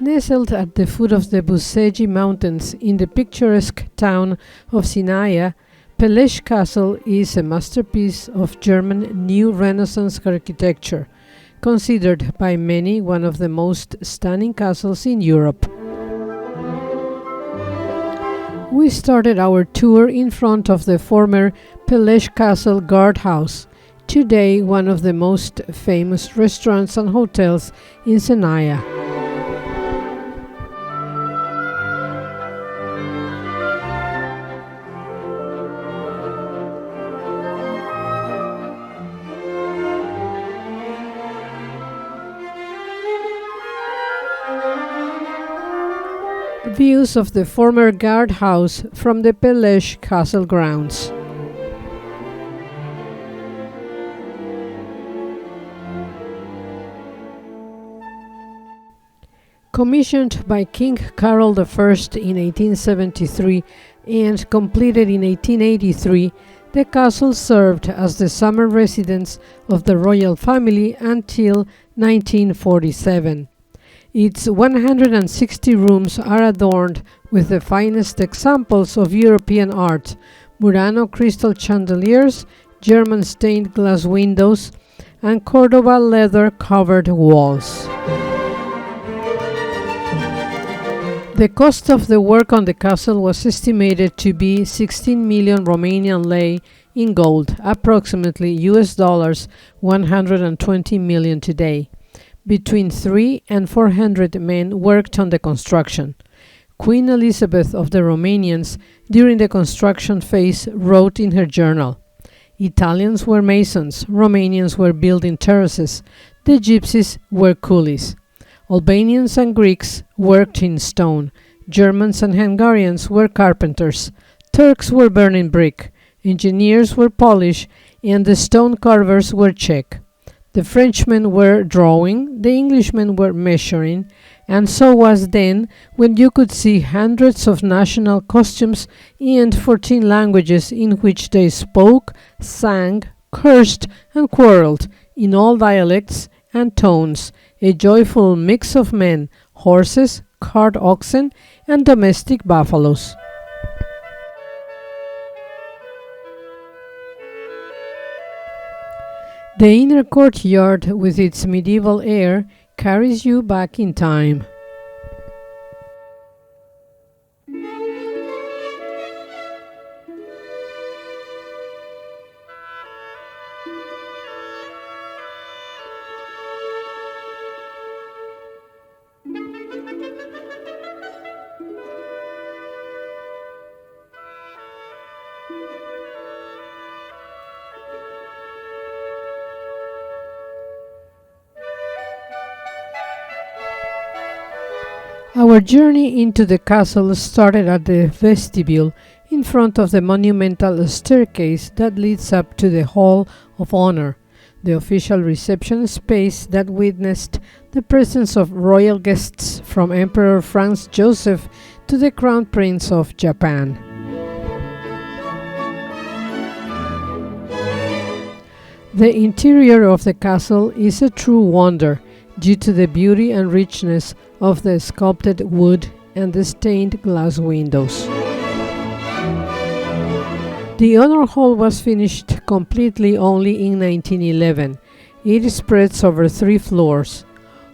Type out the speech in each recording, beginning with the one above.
Nestled at the foot of the Buseji Mountains in the picturesque town of Sinaia, Peles Castle is a masterpiece of German New Renaissance architecture, considered by many one of the most stunning castles in Europe. We started our tour in front of the former Peles Castle guardhouse, today one of the most famous restaurants and hotels in Sinaia. Views of the former guardhouse from the Peles Castle grounds. Commissioned by King Karl I in 1873 and completed in 1883, the castle served as the summer residence of the royal family until 1947. Its 160 rooms are adorned with the finest examples of European art, Murano crystal chandeliers, German stained glass windows, and Cordoba leather-covered walls. The cost of the work on the castle was estimated to be 16 million Romanian lei in gold, approximately US dollars 120 million today. Between 300 and 400 men worked on the construction. Queen Elizabeth of the Romanians, during the construction phase, wrote in her journal, "Italians were masons, Romanians were building terraces, the Gypsies were coolies. Albanians and Greeks worked in stone, Germans and Hungarians were carpenters, Turks were burning brick, engineers were Polish, and the stone carvers were Czech. The Frenchmen were drawing, the Englishmen were measuring, and so was then when you could see hundreds of national costumes and 14 languages in which they spoke, sang, cursed, and quarreled, in all dialects and tones, a joyful mix of men, horses, cart oxen, and domestic buffaloes." The inner courtyard, with its medieval air, carries you back in time. Our journey into the castle started at the vestibule in front of the monumental staircase that leads up to the Hall of Honor, the official reception space that witnessed the presence of royal guests from Emperor Franz Joseph to the Crown Prince of Japan. The interior of the castle is a true wonder, due to the beauty and richness of the sculpted wood and the stained glass windows. The Honor Hall was finished completely only in 1911. It spreads over 3 floors.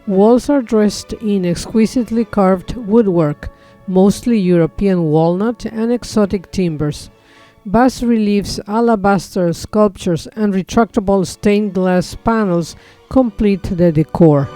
Walls are dressed in exquisitely carved woodwork, mostly European walnut and exotic timbers. Bas-reliefs, alabaster sculptures, and retractable stained glass panels complete the decor.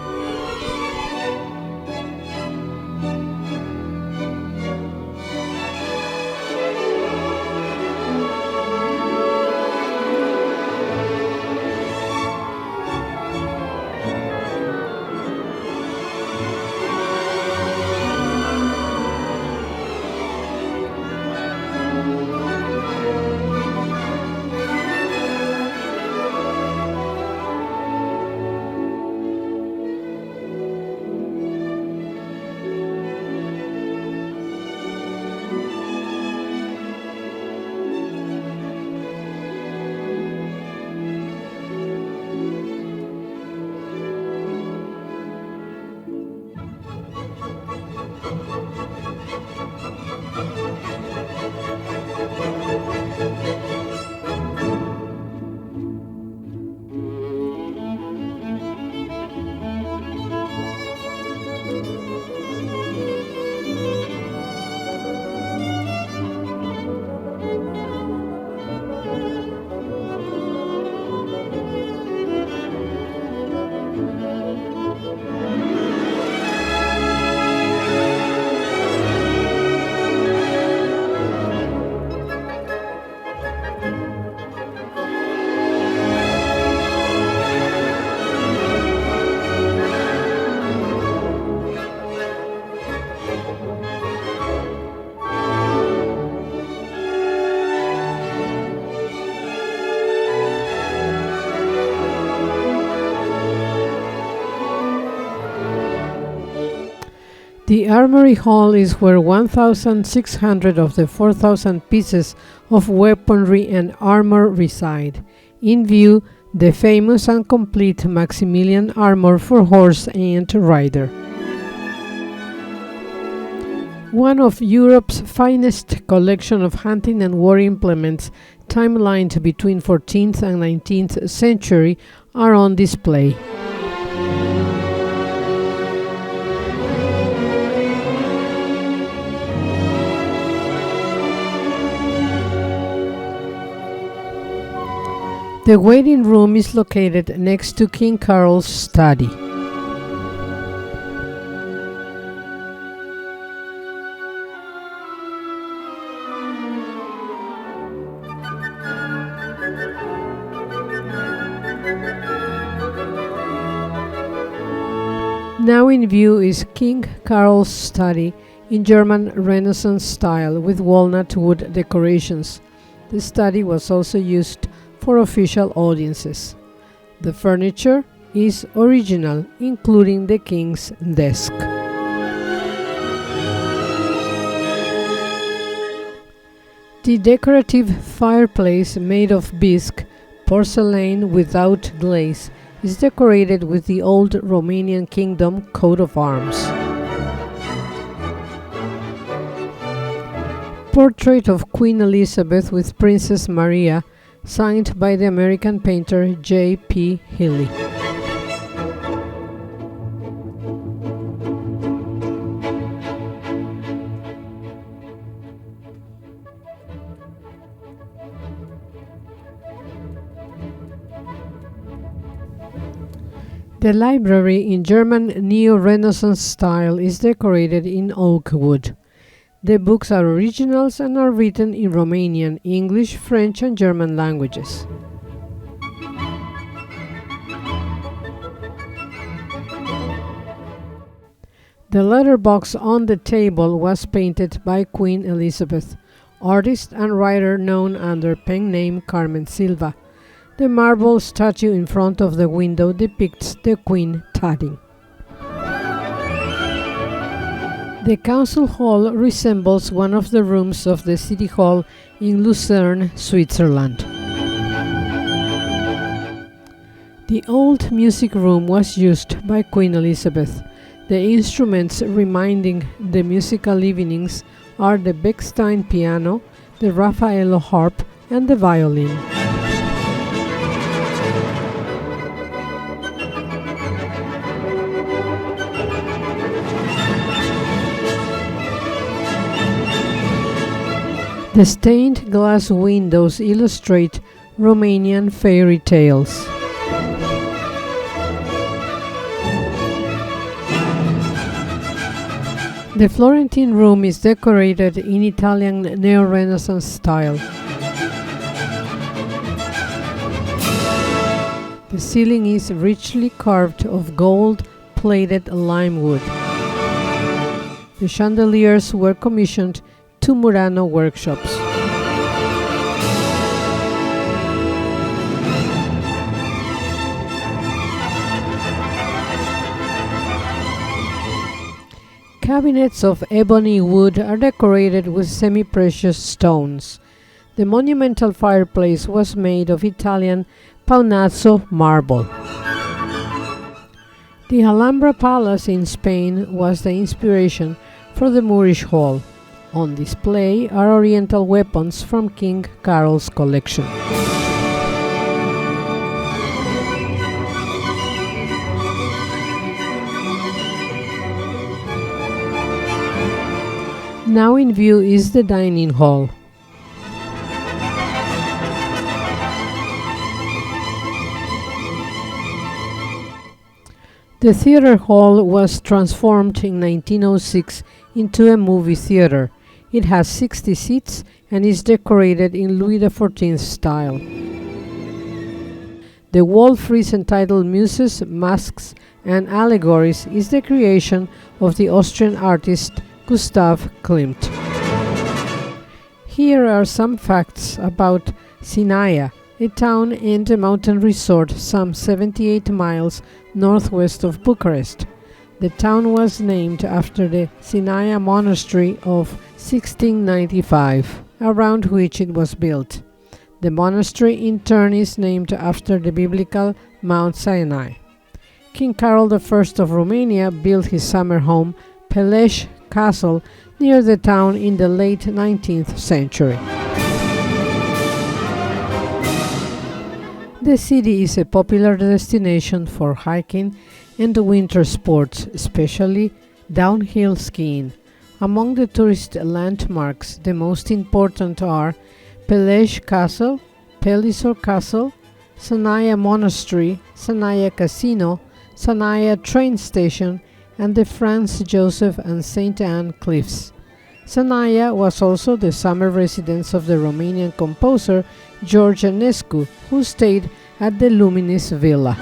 The Armory Hall is where 1,600 of the 4,000 pieces of weaponry and armor reside. In view, the famous and complete Maximilian armor for horse and rider. One of Europe's finest collection of hunting and war implements, timelined between 14th and 19th century, are on display. The waiting room is located next to King Karl's study. Now in view is King Karl's study in German Renaissance style with walnut wood decorations. The study was also used for official audiences. The furniture is original, including the king's desk. The decorative fireplace made of bisque, porcelain without glaze, is decorated with the old Romanian kingdom coat of arms. Portrait of Queen Elizabeth with Princess Maria, signed by the American painter J.P. Healy. The library in German Neo-Renaissance style is decorated in oak wood. The books are originals and are written in Romanian, English, French and German languages. The letterbox on the table was painted by Queen Elizabeth, artist and writer known under pen name Carmen Silva. The marble statue in front of the window depicts the Queen tatting. The council hall resembles one of the rooms of the city hall in Lucerne, Switzerland. The old music room was used by Queen Elizabeth. The instruments reminding the musical evenings are the Bechstein piano, the Raffaello harp, and the violin. The stained glass windows illustrate Romanian fairy tales. The Florentine Room is decorated in Italian Neo-Renaissance style. The ceiling is richly carved of gold-plated lime wood. The chandeliers were commissioned to Murano workshops. Cabinets of ebony wood are decorated with semi-precious stones. The monumental fireplace was made of Italian Paonazzo marble. The Alhambra Palace in Spain was the inspiration for the Moorish Hall. On display are oriental weapons from King Karl's collection. Now in view is the dining hall. The theater hall was transformed in 1906 into a movie theater. It has 60 seats and is decorated in Louis XIV style. The wall frieze entitled Muses, Masks and Allegories is the creation of the Austrian artist Gustav Klimt. Here are some facts about Sinaia, a town and a mountain resort some 78 miles northwest of Bucharest. The town was named after the Sinaia monastery of 1695, around which it was built. The monastery in turn is named after the biblical Mount Sinai. King Karl I of Romania built his summer home, Peles Castle, near the town in the late 19th century. The city is a popular destination for hiking and winter sports, especially downhill skiing. Among the tourist landmarks, the most important are Peles Castle, Peles Castle, Sinaia Monastery, Sinaia Casino, Sinaia Train Station, and the Franz Joseph and St. Anne Cliffs. Sinaia was also the summer residence of the Romanian composer George Enescu, who stayed at the Luminis Villa.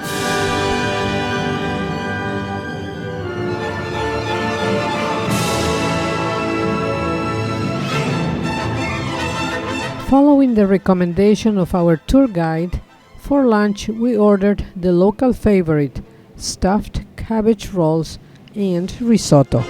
Following the recommendation of our tour guide, for lunch we ordered the local favorite, stuffed cabbage rolls and risotto.